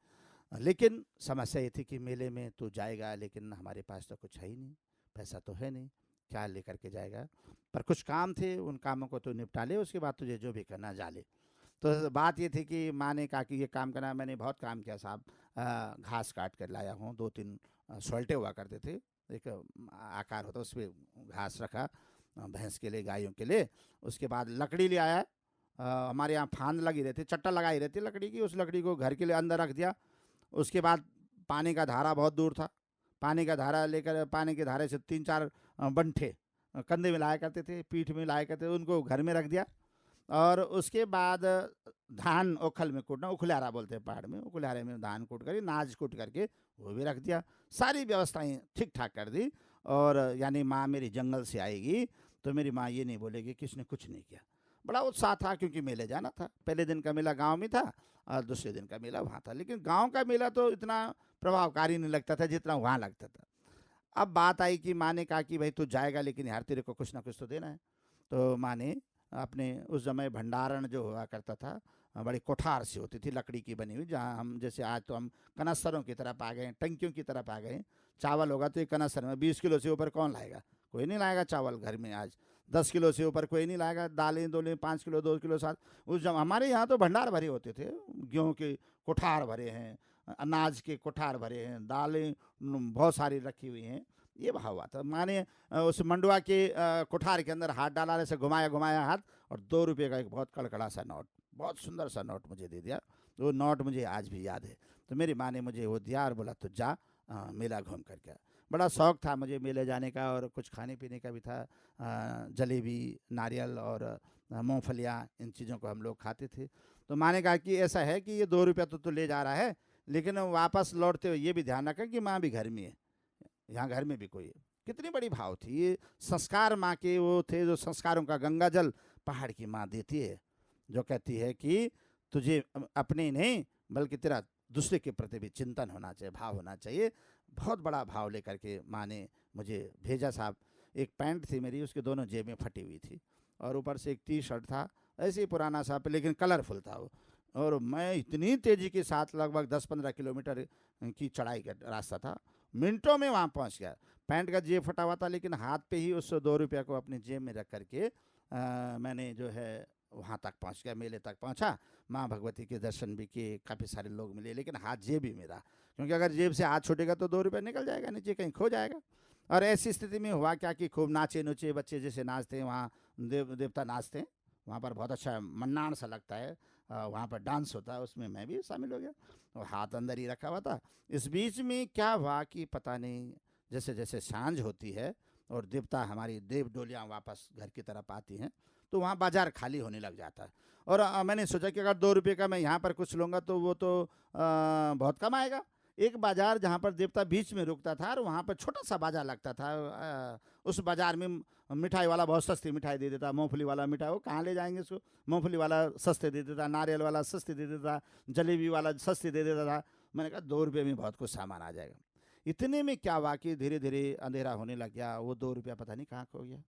लेकिन समस्या ये थी कि मेले में तो जाएगा लेकिन हमारे पास तो कुछ है ही नहीं, पैसा तो है नहीं, क्या लेकर के जाएगा। पर कुछ काम थे, उन कामों को तो निपटा ले, उसके बाद तुझे जो भी करना जा ले। तो बात ये थी कि माँ ने कहा कि ये काम करना। मैंने बहुत काम किया साहब। घास काट कर लाया हूँ, 2-3 सोल्टे हुआ करते थे, एक आकार होता, उस पर घास रखा भैंस के लिए, गायों के लिए। उसके बाद लकड़ी ले आया। हमारे यहाँ फांद लगी रहती, चट्टा लगाई रहती लकड़ी की, उस लकड़ी को घर के लिए अंदर रख दिया। उसके बाद पानी का धारा बहुत दूर था, पानी का धारा लेकर, पानी के धारे से 3-4 बंठे कंधे में लाया करते थे, पीठ में लाया करते थे, उनको घर में रख दिया। और उसके बाद धान ओखल में कूटना, उखल्यारा बोलते हैं पहाड़ में, उखल्यारे में धान कूट कर, नाज कूट करके वो भी रख दिया। सारी व्यवस्थाएं ठीक ठाक कर दी। और यानी माँ मेरी जंगल से आएगी तो मेरी माँ ये नहीं बोलेगी कि इसने कुछ नहीं किया। बड़ा उत्साह था क्योंकि मेले जाना था। पहले दिन का मेला गांव में था और दूसरे दिन का मेला वहाँ था, लेकिन गांव का मेला तो इतना प्रभावकारी नहीं लगता था जितना वहाँ लगता था। अब बात आई कि माँ ने कहा कि भाई तू जाएगा लेकिन यार तेरे को कुछ ना कुछ तो देना है। तो माँ ने अपने, उस समय भंडारण जो हुआ करता था, बड़ी कोठार सी होती थी लकड़ी की बनी हुई, जहाँ हम जैसे आज तो हम कनस्तरों की तरफ आ गए, टंकियों की तरफ आ गए। चावल होगा तो एक कनस्तर में 20 किलो से ऊपर कौन लाएगा? कोई नहीं लाएगा चावल घर में आज। 10 किलो से ऊपर कोई नहीं लाएगा। दालें दोलें 5 किलो 2 किलो साथ। उस जब हमारे यहाँ तो भंडार भरे होते थे, गेहूँ के कोठार भरे हैं, अनाज के कोठार भरे हैं, दालें बहुत सारी रखी हुई हैं। ये भाव हुआ था। माँ ने उस मंडुआ के कोठार के अंदर हाथ डाला, ऐसे घुमाया घुमाया हाथ, और 2 रुपये का एक बहुत कड़कड़ा सा नोट, बहुत सुंदर सा नोट मुझे दे दिया। वो नोट मुझे आज भी याद है। तो मेरी माँ ने मुझे वो दिया और बोला तो जा मेला घूम कर के। बड़ा शौक़ था मुझे मेले जाने का, और कुछ खाने पीने का भी था। जलेबी, नारियल और मूँगफलियाँ, इन चीज़ों को हम लोग खाते थे। तो माँ ने कहा कि ऐसा है कि ये 2 रुपया तो ले जा रहा है, लेकिन वापस लौटते हुए ये भी ध्यान रखें कि माँ भी घर में है, यहाँ घर में भी कोई है। कितनी बड़ी भाव थी ये। संस्कार माँ के वो थे, जो संस्कारों का गंगा जल पहाड़ की माँ देती है, जो कहती है कि तुझे अपने नहीं बल्कि तेरा दूसरे के प्रति भी चिंतन होना चाहिए, भाव होना चाहिए। बहुत बड़ा भाव लेकर के माँ ने मुझे भेजा साहब। एक पैंट थी मेरी, उसके दोनों जेबें फटी हुई थी, और ऊपर से एक टी-शर्ट था, ऐसे ही पुराना सा, लेकिन कलरफुल था वो। और मैं इतनी तेज़ी के साथ, लगभग 10-15 किलोमीटर की चढ़ाई का रास्ता था, मिनटों में वहाँ पहुँच गया। पैंट का जेब फटा हुआ था, लेकिन हाथ पे ही उस 2 रुपया को अपने जेब में रख करके मैंने जो है वहाँ तक पहुँच गया, मेले तक पहुँचा। माँ भगवती के दर्शन भी किए, काफ़ी सारे लोग मिले, लेकिन हाथ जेब ही मेरा, क्योंकि अगर जेब से हाथ छूटेगा तो 2 रुपया निकल जाएगा नीचे, कहीं खो जाएगा। और ऐसी स्थिति में हुआ क्या कि खूब नाचे नुचे बच्चे, जैसे नाचते हैं वहाँ देवता नाचते हैं, वहाँ पर बहुत अच्छा मन्नान सा लगता है, वहाँ पर डांस होता है, उसमें मैं भी शामिल हो गया, और हाथ अंदर ही रखा हुआ था। इस बीच में क्या हुआ कि पता नहीं, जैसे जैसे सांझ होती है और देवता, हमारी देव डोलियाँ वापस घर की तरफ आती हैं, तो वहाँ बाज़ार खाली होने लग जाता है। और मैंने सोचा कि अगर 2 रुपये का मैं यहाँ पर कुछ लूँगा तो वो तो बहुत कम आएगा। एक बाज़ार जहाँ पर देवता बीच में रुकता था, और वहाँ पर छोटा सा बाज़ार लगता था। उस बाज़ार में मिठाई वाला बहुत सस्ती मिठाई दे देता, मूँगफली वाला मिठाई, वो कहाँ ले जाएंगे उसको। मूँगफली वाला सस्ते दे देता, नारियल वाला सस्ते दे देता, जलेबी वाला सस्ते दे देता था। मैंने कहा 2 रुपये में बहुत कुछ सामान आ जाएगा। इतने में क्या हुआ कि धीरे धीरे अंधेरा होने लग गया, वो 2 रुपया पता नहीं कहाँ खो गया।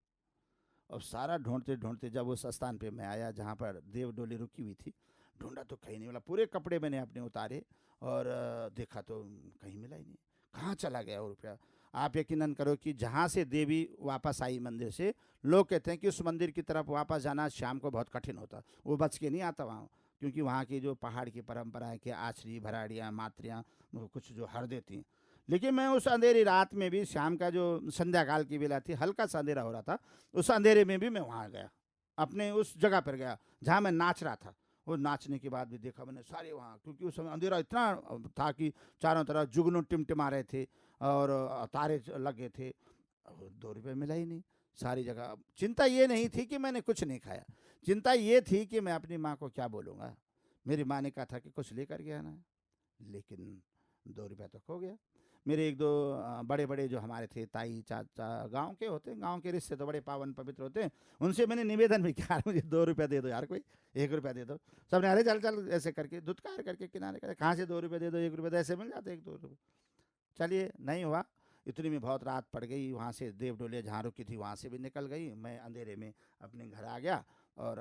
और सारा ढूंढते ढूंढते जब उस स्थान पे मैं आया जहाँ पर देव डोली रुकी हुई थी, ढूंढा तो कहीं नहीं मिला। पूरे कपड़े मैंने अपने उतारे और देखा तो कहीं मिला ही नहीं। कहाँ चला गया वो रुपया? आप यकीनन करो कि जहाँ से देवी वापस आई मंदिर से, लोग कहते हैं कि उस मंदिर की तरफ वापस जाना शाम को बहुत कठिन होता, वो बच के नहीं आता वहाँ, क्योंकि वहाँ की जो पहाड़ की परंपरा है कि आछड़ी भराड़ियाँ मात्रियाँ कुछ जो हर देती हैं। लेकिन मैं उस अंधेरी रात में भी, शाम का जो संध्या काल की बेला थी, हल्का सा अंधेरा हो रहा था, उस अंधेरे में भी मैं वहाँ गया, अपने उस जगह पर गया जहाँ मैं नाच रहा था। वो नाचने के बाद भी देखा मैंने सारे वहाँ, क्योंकि उस समय अंधेरा इतना था कि चारों तरफ जुगनू टिमटिमा रहे थे और तारे लगे थे। 2 रुपये मिला ही नहीं सारी जगह। चिंता ये नहीं थी कि मैंने कुछ नहीं खाया, चिंता ये थी कि मैं अपनी माँ को क्या बोलूँगा। मेरी माँ ने कहा था कि कुछ लेकर के आना है, लेकिन 2 रुपया तो खो गया। मेरे एक दो बड़े बड़े जो हमारे थे, ताई चाचा, गांव के होते हैं, गांव के रिश्ते तो बड़े पावन पवित्र होते हैं, उनसे मैंने निवेदन भी किया, मुझे 2 रुपया दे दो यार, कोई 1 रुपया दे दो। सबने अरे चल चल ऐसे करके धुतकार करके किनारे करे, कहाँ से 2 रुपये दे दो, 1 रुपया तो ऐसे मिल जाते 1-2 रुपये। चलिए नहीं हुआ। इतनी में बहुत रात पड़ गई, वहाँ से देव डोलिया जहाँ रुकी थी वहाँ से भी निकल गई। मैं अंधेरे में अपने घर आ गया और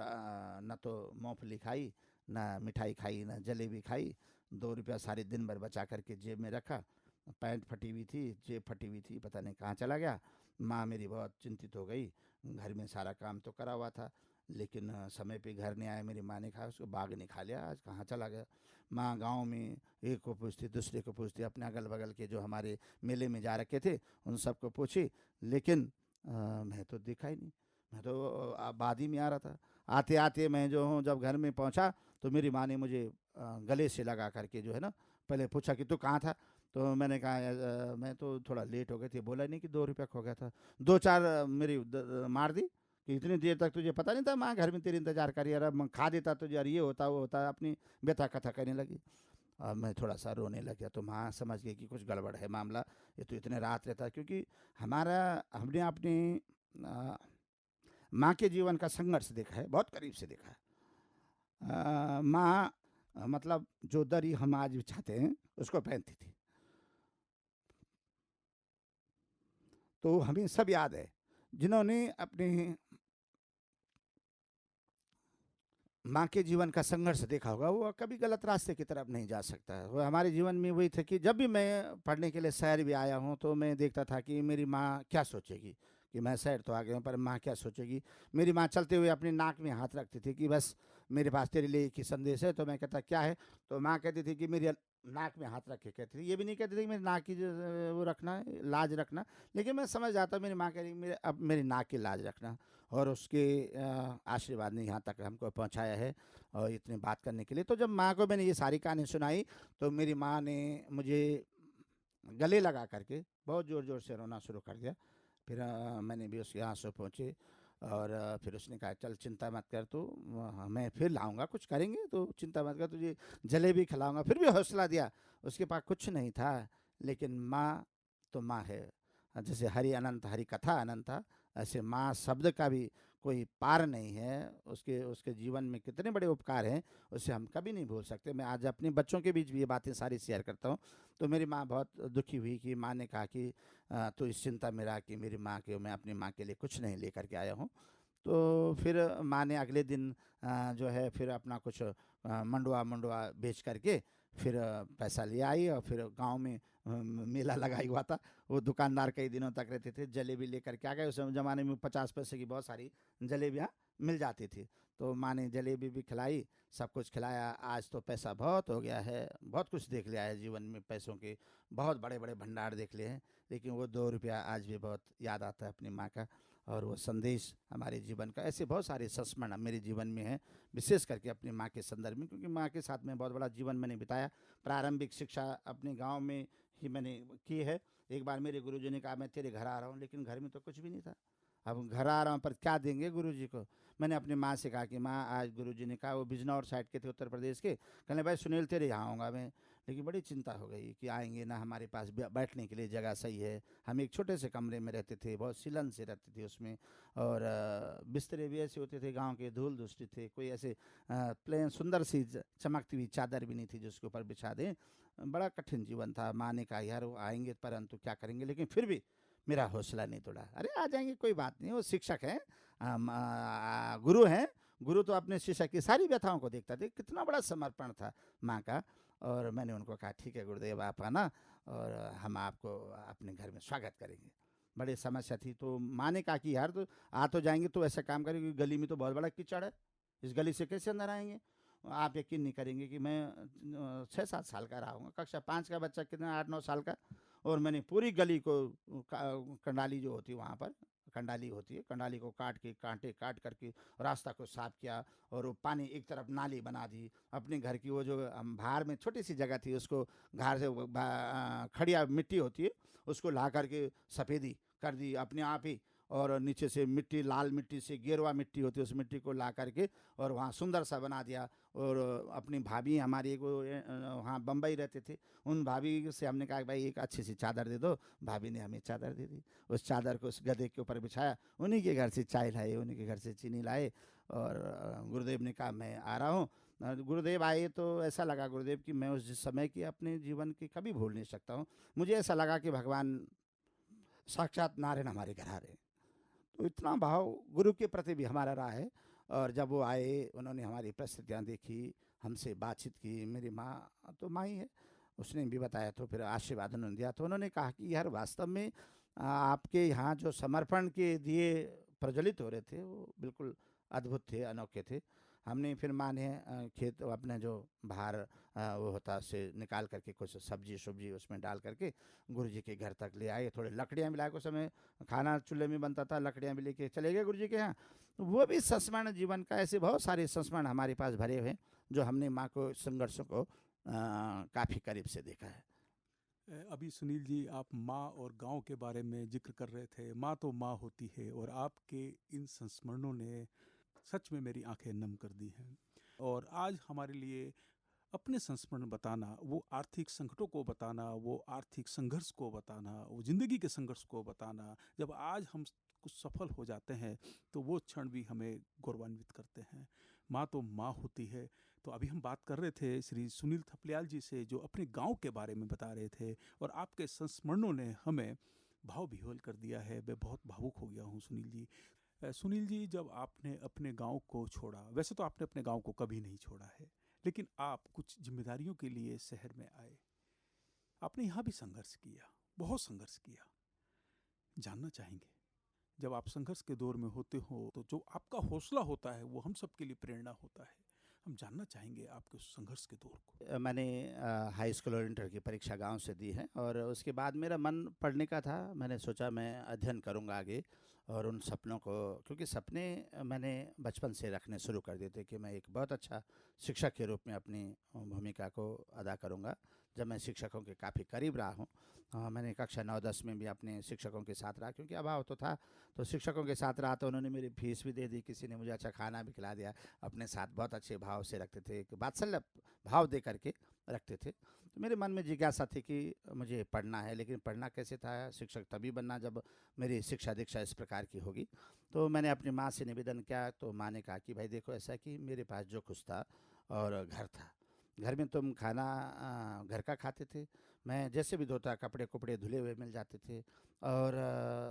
न तो मूँगफली खाई, न मिठाई खाई, न जलेबी खाई। 2 रुपया सारे दिन भर बचा करके जेब में रखा। पैंट फटी हुई थी, जेब फटी हुई थी, पता नहीं कहाँ चला गया। माँ मेरी बहुत चिंतित हो गई। घर में सारा काम तो करा हुआ था, लेकिन समय पे घर नहीं आया। मेरी माँ ने कहा उसको बाघ ने खा लिया, आज कहाँ चला गया। माँ गांव में एक को पूछती, दूसरे को पूछती, अपने अगल बगल के जो हमारे मेले में जा रखे थे उन सबको पूछी, लेकिन मैं तो देखा ही नहीं। मैं तो बाद ही में आ रहा था। आते आते मैं जो हूँ जब घर में पहुँचा तो मेरी माँ ने मुझे गले से लगा करके जो है ना, पहले पूछा कि तू कहाँ था। तो मैंने कहा मैं तो थोड़ा लेट हो गए थे। बोला नहीं कि 2 रुपया खो गया था। 2-4 मेरी मार दी कि इतनी देर तक तुझे पता नहीं था माँ घर में तेरी इंतजार करी, यार मैं खा देता तुझे, यार ये होता वो होता, अपनी व्यथा कथा करने लगी। और मैं थोड़ा सा रोने लग गया तो माँ समझ गई कि कुछ गड़बड़ है मामला, ये तो इतने रात रहता है। क्योंकि हमने अपनी माँ के जीवन का संघर्ष देखा है, बहुत करीब से देखा है। माँ मतलब जो दरी हम आज बिछाते हैं उसको पहनती थी। तो हमें सब याद है, जिन्होंने अपने माँ के जीवन का संघर्ष देखा होगा, वो कभी गलत रास्ते की तरफ नहीं जा सकता है। वो हमारे जीवन में वही था कि जब भी मैं पढ़ने के लिए शहर भी आया हूँ तो मैं देखता था कि मेरी माँ क्या सोचेगी, कि मैं शहर तो आ गया हूँ पर माँ क्या सोचेगी। मेरी माँ चलते हुए अपनी नाक में हाथ रखती थी कि बस मेरे पास तेरे लिए एक ही संदेश है। तो मैं कहता क्या है, तो माँ कहती थी कि मेरी नाक में हाथ रख के कहती थी, ये भी नहीं कहती थी कि मेरी नाक की वो रखना है, लाज रखना, लेकिन मैं समझ जाता मेरी माँ कह रही मेरे अब मेरी नाक की लाज रखना। और उसके आशीर्वाद ने यहाँ तक हमको पहुँचाया है और इतनी बात करने के लिए। तो जब माँ को मैंने ये सारी कहानी सुनाई तो मेरी माँ ने मुझे गले लगा करके बहुत ज़ोर ज़ोर से रोना शुरू कर दिया। फिर मैंने भी उसके आंसू पहुँचे और फिर उसने कहा चल चिंता मत कर, तो मैं फिर लाऊंगा, कुछ करेंगे तो चिंता मत कर, तुझे जलेबी खिलाऊंगा। फिर भी हौसला दिया। उसके पास कुछ नहीं था, लेकिन माँ तो माँ है। जैसे हरि अनंत, हरि कथा अनंत था, ऐसे माँ शब्द का भी कोई पार नहीं है। उसके उसके जीवन में कितने बड़े उपकार हैं, उसे हम कभी नहीं भूल सकते। मैं आज अपने बच्चों के बीच भी ये बातें सारी शेयर करता हूँ। तो मेरी माँ बहुत दुखी हुई कि माँ ने कहा कि तो इस चिंता में रहा कि मेरी माँ के, मैं अपनी माँ के लिए कुछ नहीं लेकर के आया हूँ। तो फिर माँ ने अगले दिन जो है फिर अपना कुछ मंडुआ मंडुआ बेच करके फिर पैसा ले आई और फिर गांव में मेला लगाई हुआ था। वो दुकानदार कई दिनों तक रहते थे, जलेबी लेकर के आ गए। उस ज़माने में 50 पैसे की बहुत सारी जलेबियाँ मिल जाती थी। तो माँ ने जलेबी भी खिलाई, सब कुछ खिलाया। आज तो पैसा बहुत हो गया है, बहुत कुछ देख लिया है जीवन में, पैसों के बहुत बड़े बड़े भंडार देख लिए हैं, लेकिन वो 2 रुपया आज भी बहुत याद आता है अपनी माँ का। और वो संदेश हमारे जीवन का, ऐसे बहुत सारे संस्मरण मेरे जीवन में हैं, विशेष करके अपनी माँ के संदर्भ में, क्योंकि माँ के साथ में बहुत बड़ा जीवन मैंने बिताया। प्रारंभिक शिक्षा अपने गांव में ही मैंने की है। एक बार मेरे गुरुजी ने कहा मैं तेरे घर आ रहा हूँ, लेकिन घर में तो कुछ भी नहीं था। अब घर आ रहा हूँ पर क्या देंगे गुरुजी को। मैंने अपनी माँ से कहा कि माँ आज गुरुजी ने कहा, वो बिजनौर साइड के थे, उत्तर प्रदेश के, कहने भाई सुनील तेरे यहाँ आऊँगा मैं। लेकिन बड़ी चिंता हो गई कि आएंगे ना, हमारे पास बैठने के लिए जगह सही है। हम एक छोटे से कमरे में रहते थे, बहुत सिलन से रहते थे उसमें, और बिस्तरे भी ऐसे होते थे गांव के, धूल दूसरी थे, कोई ऐसे प्लेन सुंदर सी चमकती हुई चादर भी नहीं थी जिसके ऊपर बिछा दें। बड़ा कठिन जीवन था। माँ ने कहा यार वो आएंगे परंतु क्या करेंगे, लेकिन फिर भी मेरा हौसला नहीं तोड़ा। अरे आ जाएंगे, कोई बात नहीं, वो शिक्षक हैं, गुरु हैं। गुरु तो अपने शिष्य की सारी व्यथाओं को देखता था। कितना बड़ा समर्पण था माँ का। और मैंने उनको कहा ठीक है गुरुदेव, आप आना और हम आपको अपने घर में स्वागत करेंगे। बड़ी समस्या थी, तो माँ ने कहा कि यार तो आ तो जाएंगे, तो ऐसा काम करेंगे, गली में तो बहुत बड़ा कीचड़ है, इस गली से कैसे अंदर आएंगे। आप यकीन नहीं करेंगे कि मैं 6-7 साल का रहा हूँ, कक्षा 5 का बच्चा कितना, 8-9 साल का। और मैंने पूरी गली को कंडाली जो होती है वहाँ पर कंडाली होती है, कंडाली को काट के, कांटे काट करके रास्ता को साफ किया। और वो पानी एक तरफ नाली बना दी। अपने घर की वो जो बाहर में छोटी सी जगह थी, उसको घर से खड़िया मिट्टी होती है, उसको ला करके सफ़ेदी कर दी अपने आप ही। और नीचे से मिट्टी, लाल मिट्टी से गेरुआ मिट्टी होती है, उस मिट्टी को ला करके और वहाँ सुंदर सा बना दिया। और अपनी भाभी हमारी एक वहाँ बम्बई रहते थे, उन भाभी से हमने कहा भाई एक अच्छी सी चादर दे दो। भाभी ने हमें चादर दे दी। उस चादर को उस गधे के ऊपर बिछाया, उन्हीं के घर से चाय लाए, उन्हीं के घर से चीनी लाए। और गुरुदेव ने कहा मैं आ रहा हूँ। गुरुदेव आए तो ऐसा लगा गुरुदेव कि मैं उस समय की अपने जीवन की कभी भूल नहीं सकता हूँ। मुझे ऐसा लगा कि भगवान साक्षात नारायण हमारे घर आ रहे हैं। तो इतना भाव गुरु के प्रति भी हमारा रहा है। और जब वो आए, उन्होंने हमारी परिस्थितियाँ देखी, हमसे बातचीत की। मेरी माँ तो माँ ही है, उसने भी बताया, तो फिर आशीर्वाद उन्होंने दिया। तो उन्होंने कहा कि यार वास्तव में आपके यहाँ जो समर्पण के दिए प्रज्वलित हो रहे थे वो बिल्कुल अद्भुत थे, अनोखे थे। हमने फिर माँ ने खेत अपने जो बाहर वो होता से निकाल करके कुछ सब्जी सब्जी उसमें डाल करके गुरुजी के घर तक ले आए। थोड़े लकड़ियाँ भी लाए, उस समय खाना चूल्हे में बनता था, लकड़ियाँ भी लेके चले गए गुरुजी के यहाँ। तो वो भी संस्मरण जीवन का, ऐसे बहुत सारे संस्मरण हमारे पास भरे हुए हैं जो हमने माँ को संघर्षों को काफ़ी करीब से देखा है। अभी सुनील जी, आप माँ और गांव के बारे में जिक्र कर रहे थे। माँ तो माँ होती है, और आपके इन संस्मरणों ने सच में मेरी आंखें नम कर दी हैं। और आज हमारे लिए अपने संस्मरण बताना, वो आर्थिक संकटों को बताना, वो आर्थिक संघर्ष को बताना, वो ज़िंदगी के संघर्ष को बताना, जब आज हम कुछ सफल हो जाते हैं तो वो क्षण भी हमें गौरवान्वित करते हैं। माँ तो माँ होती है। तो अभी हम बात कर रहे थे श्री सुनील थपलियाल जी से, जो अपने गांव के बारे में बता रहे थे, और आपके संस्मरणों ने हमें भाव विह्वल कर दिया है। मैं बहुत भावुक हो गया हूँ सुनील जी। सुनील जी, जब आपने अपने गांव को छोड़ा, वैसे तो आपने अपने गांव को कभी नहीं छोड़ा है, लेकिन आप कुछ जिम्मेदारियों के लिए शहर में आए। आपने यहाँ भी संघर्ष किया, बहुत संघर्ष किया। जानना चाहेंगे, जब आप संघर्ष के दौर में होते हो तो जो आपका हौसला होता है वो हम सब के लिए प्रेरणा होता है। हम जानना चाहेंगे आपके उस संघर्ष के दौर को। मैंने हाई स्कूल और इंटर की परीक्षा गांव से दी है। और उसके बाद मेरा मन पढ़ने का था। मैंने सोचा मैं अध्ययन करूंगा आगे। और उन सपनों को, क्योंकि सपने मैंने बचपन से रखने शुरू कर दिए थे कि मैं एक बहुत अच्छा शिक्षक के रूप में अपनी भूमिका को अदा करूंगा। जब मैं शिक्षकों के काफ़ी करीब रहा हूँ, मैंने कक्षा 9-10 में भी अपने शिक्षकों के साथ रहा, क्योंकि अभाव तो था। तो शिक्षकों के साथ रहा तो उन्होंने मेरी फीस भी दे दी, किसी ने मुझे अच्छा खाना भी खिला दिया। अपने साथ बहुत अच्छे भाव से रखते थे, एक वात्सल्य भाव दे करके रखते थे। तो मेरे मन में जिज्ञासा थी कि मुझे पढ़ना है, लेकिन पढ़ना कैसे था? शिक्षक तभी बनना जब मेरी शिक्षा दीक्षा इस प्रकार की होगी। तो मैंने अपनी माँ से निवेदन किया, तो माँ ने कहा कि भाई देखो, ऐसा कि मेरे पास जो कुछ था और घर था, घर में तुम खाना घर का खाते थे। मैं जैसे भी धोता, कपड़े कपड़े धुले हुए मिल जाते थे। और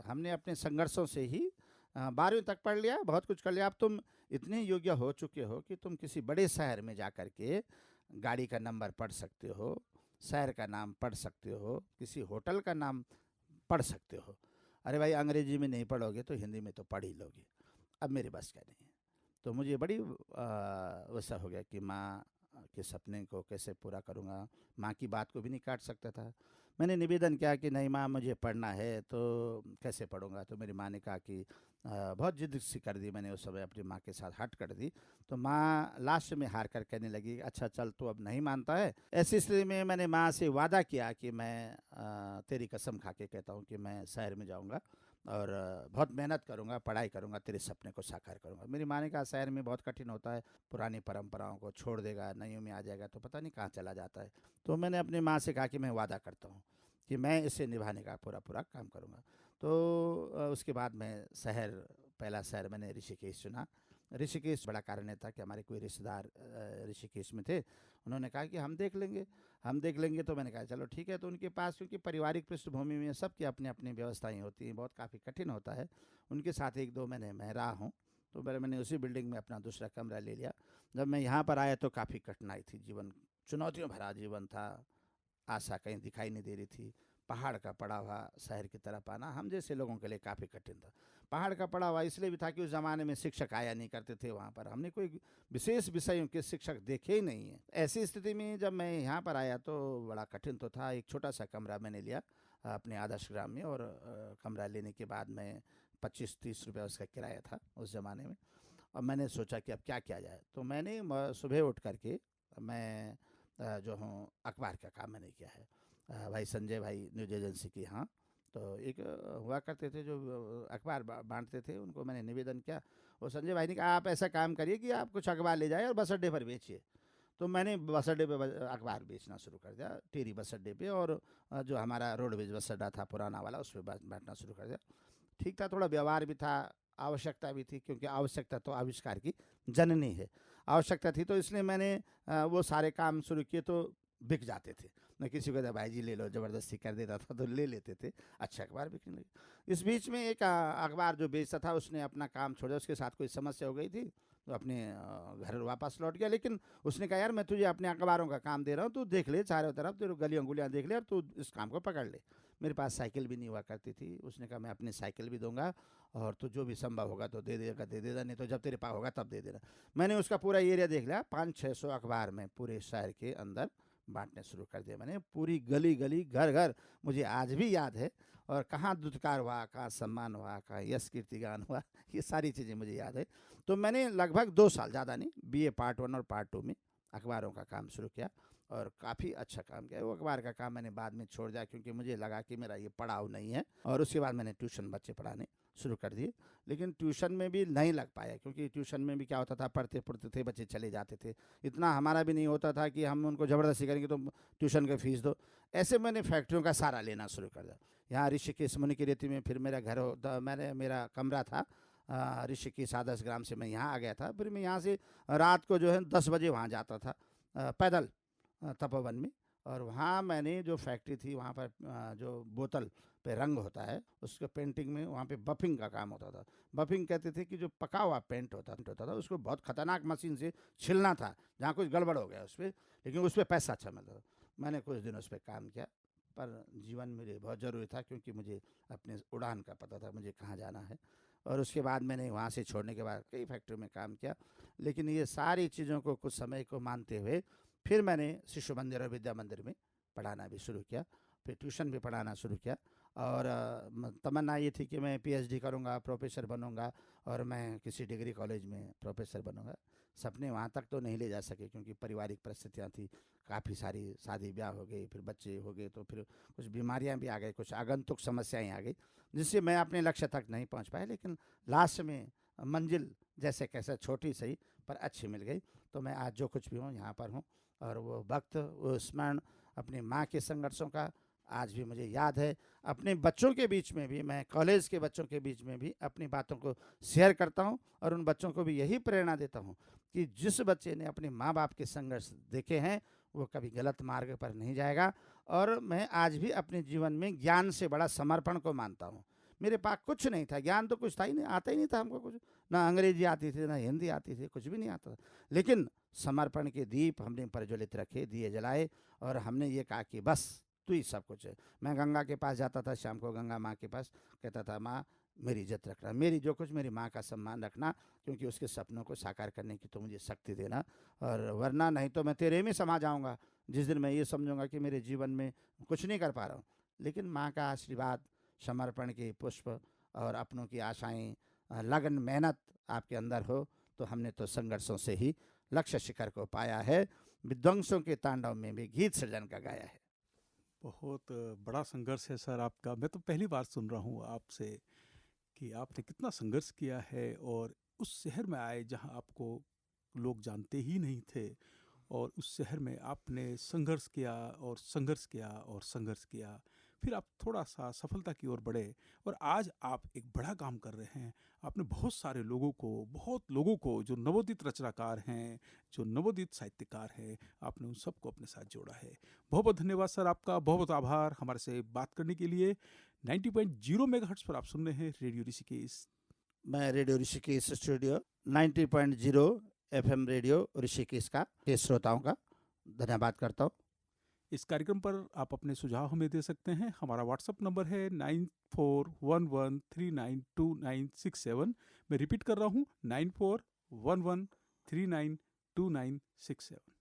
हमने अपने संघर्षों से ही 12वीं तक पढ़ लिया, बहुत कुछ कर लिया। अब तुम इतने योग्य हो चुके हो कि तुम किसी बड़े शहर में जा कर के गाड़ी का नंबर पढ़ सकते हो, शहर का नाम पढ़ सकते हो, किसी होटल का नाम पढ़ सकते हो। अरे भाई, अंग्रेजी में नहीं पढ़ोगे तो हिंदी में तो पढ़ ही लोगे। अब मेरे बस का नहीं है। तो मुझे बड़ी वैसा हो गया कि माँ के सपने को कैसे पूरा करूँगा। माँ की बात को भी नहीं काट सकता था। मैंने निवेदन किया कि नहीं माँ, मुझे पढ़ना है, तो कैसे पढ़ूँगा? तो मेरी माँ ने कहा कि बहुत जिद सी कर दी। मैंने उस समय अपनी माँ के साथ हट कर दी। तो माँ लास्ट में हार कर कहने लगी, अच्छा चल, तू अब नहीं मानता है। ऐसी स्थिति में मैंने माँ से वादा किया कि मैं तेरी कसम खा के कहता हूँ कि मैं शहर में जाऊँगा और बहुत मेहनत करूँगा, पढ़ाई करूँगा, तेरे सपने को साकार करूँगा। मेरी माँ ने कहा शहर में बहुत कठिन होता है, पुरानी परंपराओं को छोड़ देगा, नईयों में आ जाएगा तो पता नहीं कहाँ चला जाता है। तो मैंने अपनी माँ से कहा कि मैं वादा करता हूँ कि मैं इसे निभाने का पूरा पूरा काम करूँगा। तो उसके बाद मैं पहला शहर मैंने ऋषिकेश चुना। ऋषिकेश बड़ा कारण ये था कि हमारे कोई रिश्तेदार ऋषिकेश में थे। उन्होंने कहा कि हम देख लेंगे। तो मैंने कहा चलो ठीक है। तो उनके पास, क्योंकि पारिवारिक पृष्ठभूमि में सबकी अपनी अपनी व्यवस्थाएं होती हैं, बहुत काफ़ी कठिन होता है। उनके साथ 1-2 महीने मैं रहा हूँ। तो मैंने उसी बिल्डिंग में अपना दूसरा कमरा ले लिया। जब मैं यहाँ पर आया तो काफ़ी कठिनाई थी, जीवन चुनौतियों भरा जीवन था, आशा कहीं दिखाई नहीं दे रही थी। पहाड़ का पड़ा हुआ शहर की तरफ आना हम जैसे लोगों के लिए काफ़ी कठिन था। पहाड़ का पड़ा हुआ इसलिए भी था कि उस ज़माने में शिक्षक आया नहीं करते थे वहाँ पर, हमने कोई विशेष विषयों के शिक्षक देखे ही नहीं हैं। ऐसी स्थिति में जब मैं यहाँ पर आया तो बड़ा कठिन तो था। एक छोटा सा कमरा मैंने लिया अपने आदर्श ग्राम में, और कमरा लेने के बाद में 25-30 रुपये उसका किराया था उस ज़माने में। अब मैंने सोचा कि अब क्या किया जाए। तो मैंने सुबह उठ करके मैं जो हूँ अखबार का काम मैंने किया है। भाई संजय भाई न्यूज एजेंसी की, हाँ, तो एक हुआ करते थे जो अखबार बांटते थे, उनको मैंने निवेदन किया। वो संजय भाई ने कहा आप ऐसा काम करिए कि आप कुछ अखबार ले जाए और बस अड्डे पर बेचिए। तो मैंने बस अड्डे पे अखबार बेचना शुरू कर दिया, टिहरी बस अड्डे पे, और जो हमारा रोडवेज बस अड्डा था पुराना वाला, उस पर बांटना शुरू कर दिया। ठीक था, थोड़ा व्यवहार भी था, आवश्यकता भी थी, क्योंकि आवश्यकता तो आविष्कार की जननी है। आवश्यकता थी तो इसलिए मैंने वो सारे काम शुरू किए, तो बिक जाते थे। मैं किसी को भाई जी ले लो ज़बरदस्ती कर देता था तो ले लेते थे, अच्छे अखबार बिकने लगे। इस बीच में एक अखबार जो बेचता था उसने अपना काम छोड़ा, उसके साथ कोई समस्या हो गई थी, तो अपने घर वापस लौट गया। लेकिन उसने कहा यार मैं तुझे अपने अखबारों का काम दे रहा हूँ, तू देख ले चारों तरफ, तेरे गलियों गुलियाँ देख ले, और तू इस काम को पकड़ ले। मेरे पास साइकिल भी नहीं हुआ करती थी। उसने कहा मैं अपनी साइकिल भी दूंगा, और तो जो भी संभव होगा तो दे देगा, नहीं तो जब तेरे पास होगा तब दे देना। मैंने उसका पूरा एरिया देख लिया, 500-600 अखबार में पूरे शहर के अंदर बांटने शुरू कर दिया मैंने, पूरी गली गली घर घर। मुझे आज भी याद है, और कहाँ दुत्कार हुआ, कहाँ सम्मान हुआ, कहाँ यश कीर्तिगान हुआ, ये सारी चीज़ें मुझे याद है। तो मैंने लगभग 2 साल, ज़्यादा नहीं, BA पार्ट 1 और पार्ट 2 में अखबारों का काम शुरू किया, और काफ़ी अच्छा काम किया। वो अखबार का काम मैंने बाद में छोड़ दिया, क्योंकि मुझे लगा कि मेरा ये पड़ाव नहीं है, और उसके बाद मैंने ट्यूशन बच्चे पढ़ाने शुरू कर दिए। लेकिन ट्यूशन में भी नहीं लग पाया, क्योंकि ट्यूशन में भी क्या होता था, पढ़ते पढ़ते थे बच्चे चले जाते थे। इतना हमारा भी नहीं होता था कि हम उनको ज़बरदस्ती करेंगे तो ट्यूशन का फीस दो। ऐसे मैंने फैक्ट्रियों का सारा लेना शुरू कर दिया। यहाँ ऋषिकेश मुनि की रेती में फिर मेरा घर होता, मेरा कमरा था ऋषिकेश आदर्श ग्राम से मैं यहाँ आ गया था। फिर मैं यहाँ से रात को जो है 10 बजे वहाँ जाता था पैदल तपोवन में। और वहाँ मैंने जो फैक्ट्री थी, वहाँ पर जो बोतल पे रंग होता है, उसके पेंटिंग में वहाँ पे बफिंग का काम होता था। बफिंग कहते थे कि जो पका हुआ पेंट होता था उसको बहुत खतरनाक मशीन से छिलना था, जहाँ कुछ गड़बड़ हो गया उस पर, लेकिन उस पर पैसा अच्छा मिलता था। मैंने कुछ दिन उस पर काम किया, पर जीवन मेरे बहुत ज़रूरी था, क्योंकि मुझे अपने उड़ान का पता था, मुझे कहाँ जाना है। और उसके बाद मैंने वहाँ से छोड़ने के बाद कई फैक्ट्री में काम किया। लेकिन ये सारी चीज़ों को कुछ समय को मानते हुए फिर मैंने शिशु मंदिर और विद्या मंदिर में पढ़ाना भी शुरू किया, फिर ट्यूशन भी पढ़ाना शुरू किया। और तमन्ना ये थी कि मैं PhD करूँगा, प्रोफेसर बनूँगा, और मैं किसी डिग्री कॉलेज में प्रोफेसर बनूँगा। सपने वहाँ तक तो नहीं ले जा सके, क्योंकि पारिवारिक परिस्थितियाँ थी, काफ़ी सारी शादी ब्याह हो गई, फिर बच्चे हो गए, तो फिर कुछ बीमारियाँ भी आ गई, कुछ आगंतुक समस्याएँ आ गई, जिससे मैं अपने लक्ष्य तक नहीं पहुँच पाया। लेकिन लास्ट में मंजिल जैसे कैसे छोटी सही पर अच्छी मिल गई। तो मैं आज जो कुछ भी हूँ यहाँ पर हूँ, और वो वक्त, वो स्मरण अपनी माँ के संघर्षों का आज भी मुझे याद है। अपने बच्चों के बीच में भी, मैं कॉलेज के बच्चों के बीच में भी अपनी बातों को शेयर करता हूँ, और उन बच्चों को भी यही प्रेरणा देता हूँ कि जिस बच्चे ने अपने माँ बाप के संघर्ष देखे हैं वो कभी गलत मार्ग पर नहीं जाएगा। और मैं आज भी अपने जीवन में ज्ञान से बड़ा समर्पण को मानता हूँ। मेरे पास कुछ नहीं था, ज्ञान तो कुछ था ही नहीं, आता ही नहीं था हमको कुछ, ना अंग्रेजी आती थी, ना हिंदी आती थी, कुछ भी नहीं आता था। लेकिन समर्पण के दीप हमने प्रज्वलित रखे, दिए जलाए, और हमने ये कहा कि बस तू ही सब कुछ है। मैं गंगा के पास जाता था शाम को, गंगा माँ के पास, कहता था माँ मेरी इज्जत रखना, मेरी जो कुछ, मेरी माँ का सम्मान रखना, क्योंकि उसके सपनों को साकार करने की तो मुझे शक्ति देना, और वरना नहीं तो मैं तेरे में समा जाऊँगा। जिस दिन मैं ये समझूंगा कि मेरे जीवन में कुछ नहीं कर पा रहा हूँ। लेकिन माँ का आशीर्वाद, समर्पण के पुष्प, और अपनों की आशाएं, लगन, मेहनत आपके अंदर हो, तो हमने तो संघर्षों से ही लक्ष्य शिखर को पाया है। विध्वंसों के तांडव में भी गीत सृजन का गाया है। बहुत बड़ा संघर्ष है सर आपका। मैं तो पहली बार सुन रहा हूँ आपसे कि आपने कितना संघर्ष किया है, और उस शहर में आए जहाँ आपको लोग जानते ही नहीं थे, और उस शहर में आपने संघर्ष किया और संघर्ष किया और संघर्ष किया। फिर आप थोड़ा सा सफलता की ओर बढ़े और आज आप एक बड़ा काम कर रहे हैं। आपने बहुत सारे लोगों को, बहुत लोगों को जो नवोदित रचनाकार हैं, जो नवोदित साहित्यकार हैं, आपने उन सबको अपने साथ जोड़ा है। बहुत बहुत धन्यवाद सर आपका, बहुत बहुत आभार हमारे से बात करने के लिए। 90.0 मेगाहर्ट्ज़ पर आप सुन रहे हैं रेडियो ऋषिकेश। मैं radio Rishikesh studio 90.0 FM radio Rishikesh का के श्रोताओं का धन्यवाद करता हूँ। इस कार्यक्रम पर आप अपने सुझाव हमें दे सकते हैं। हमारा व्हाट्सएप नंबर है 9411392967। मैं रिपीट कर रहा हूँ 9411392967।